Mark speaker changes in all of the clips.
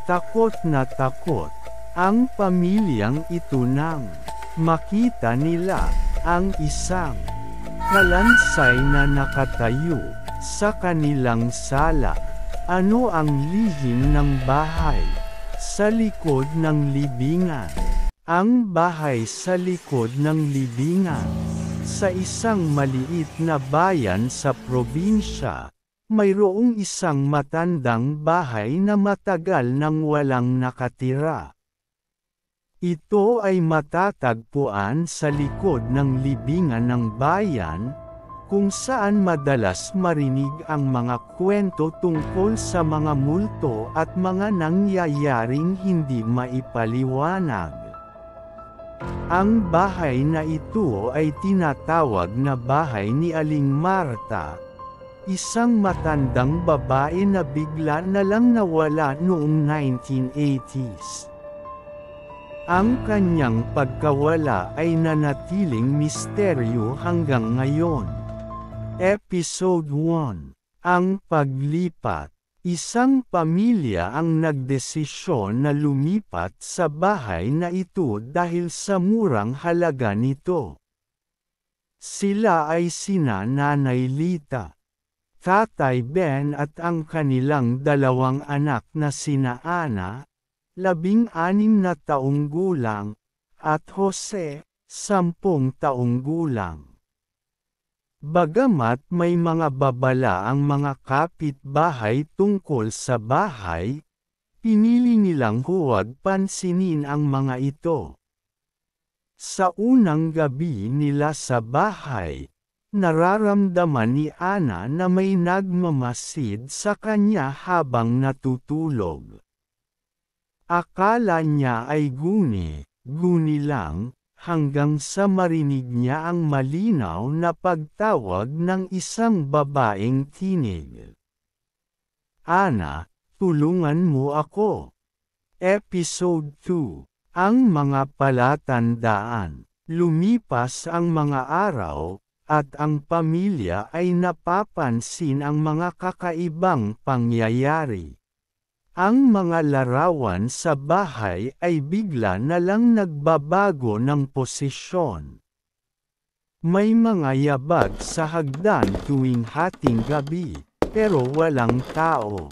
Speaker 1: Takot na takot ang pamilyang ito nang makita nila ang isang kalansay na nakatayo sa kanilang sala. Ano ang lihim ng bahay sa likod ng libingan? Ang bahay sa likod ng libingan. Sa isang maliit na bayan sa probinsya, mayroong isang matandang bahay na matagal nang walang nakatira. Ito ay matatagpuan sa likod ng libingan ng bayan, kung saan madalas marinig ang mga kwento tungkol sa mga multo at mga nangyayaring hindi maipaliwanag. Ang bahay na ito ay tinatawag na bahay ni Aling Marta, isang matandang babae na bigla na lang nawala noong 1980s. Ang kanyang pagkawala ay nanatiling misteryo hanggang ngayon. Episode 1: Ang paglipat. Isang pamilya ang nagdesisyon na lumipat sa bahay na ito dahil sa murang halaga nito. Sila ay sina Nanay Lita, Tatay Ben at ang kanilang dalawang anak na sina Ana, 16 na taong gulang, at Jose, 10 taong gulang. Bagamat may mga babala ang mga kapitbahay tungkol sa bahay, pinili nilang huwag pansinin ang mga ito. Sa unang gabi nila sa bahay, nararamdaman ni Ana na may nagmamasid sa kanya habang natutulog. Akala niya ay guni lang, hanggang sa marinig niya ang malinaw na pagtawag ng isang babaeng tinig. Ana, tulungan mo ako. Episode 2: Ang mga palatandaan. Lumipas ang mga araw, at ang pamilya ay napapansin ang mga kakaibang pangyayari. Ang mga larawan sa bahay ay bigla na lang nagbabago ng posisyon. May mga yabag sa hagdan tuwing hating gabi, pero walang tao.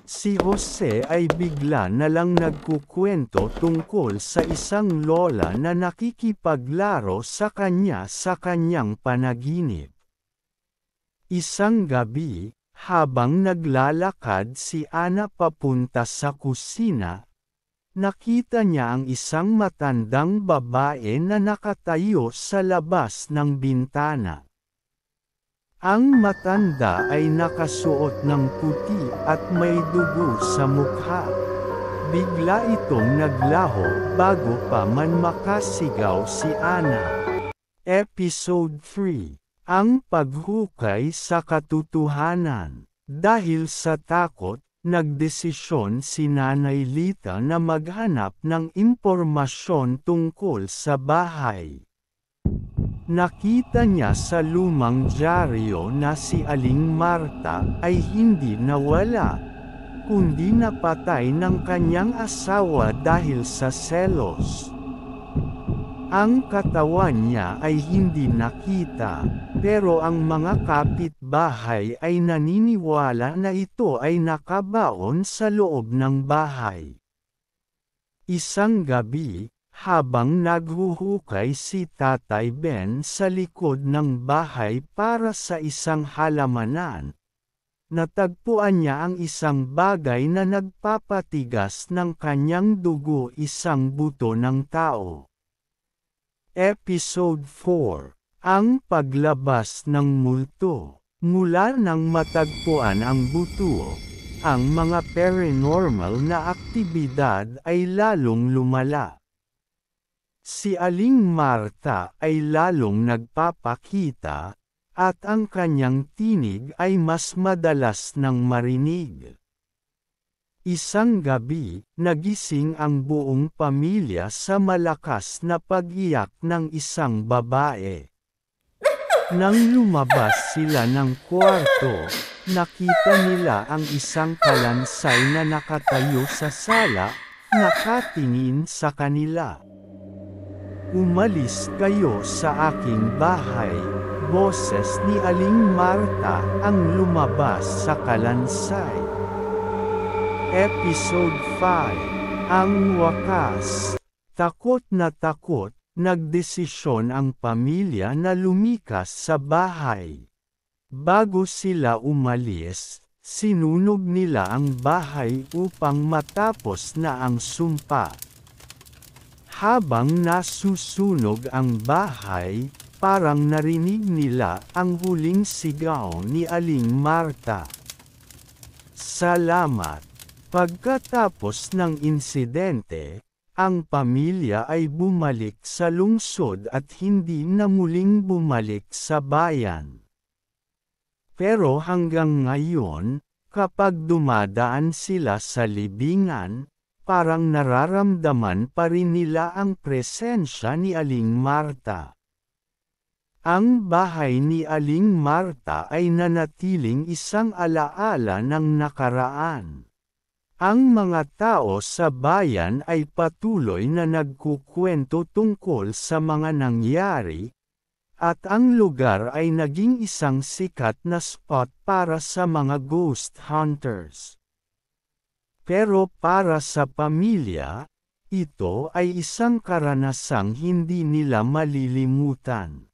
Speaker 1: Si Jose ay bigla na lang nagkukwento tungkol sa isang lola na nakikipaglaro sa kanya sa kanyang panaginip. Isang gabi, habang naglalakad si Ana papunta sa kusina, nakita niya ang isang matandang babae na nakatayo sa labas ng bintana. Ang matanda ay nakasuot ng puti at may dugo sa mukha. Bigla itong naglaho bago pa man makasigaw si Ana. Episode 3: Ang paghukay sa katotohanan. Dahil sa takot, nagdesisyon si Nanay Lita na maghanap ng impormasyon tungkol sa bahay. Nakita niya sa lumang dyaryo na si Aling Marta ay hindi nawala, kundi napatay ng kanyang asawa dahil sa selos. Ang katawan niya ay hindi nakita, pero ang mga kapitbahay ay naniniwala na ito ay nakabaon sa loob ng bahay. Isang gabi, habang naghuhukay si Tatay Ben sa likod ng bahay para sa isang halamanan, natagpuan niya ang isang bagay na nagpapatigas ng kanyang dugo, isang buto ng tao. Episode 4: Ang paglabas ng multo. Mula nang matagpuan ang buto, ang mga paranormal na aktibidad ay lalong lumala. Si Aling Marta ay lalong nagpapakita, at ang kanyang tinig ay mas madalas nang marinig. Isang gabi, nagising ang buong pamilya sa malakas na pag-iyak ng isang babae. Nang lumabas sila ng kwarto, nakita nila ang isang kalansay na nakatayo sa sala, nakatingin sa kanila. "Umalis kayo sa aking bahay," boses ni Aling Marta ang lumabas sa kalansay. Episode 5: Ang wakas. Takot na takot, nagdesisyon ang pamilya na lumikas sa bahay. Bago sila umalis, sinunog nila ang bahay upang matapos na ang sumpa. Habang nasusunog ang bahay, parang narinig nila ang huling sigaw ni Aling Marta. Salamat. Pagkatapos ng insidente, ang pamilya ay bumalik sa lungsod at hindi na muling bumalik sa bayan. Pero hanggang ngayon, kapag dumadaan sila sa libingan, parang nararamdaman pa rin nila ang presensya ni Aling Marta. Ang bahay ni Aling Marta ay nanatiling isang alaala ng nakaraan. Ang mga tao sa bayan ay patuloy na nagkukwento tungkol sa mga nangyari, at ang lugar ay naging isang sikat na spot para sa mga ghost hunters. Pero para sa pamilya, ito ay isang karanasang hindi nila malilimutan.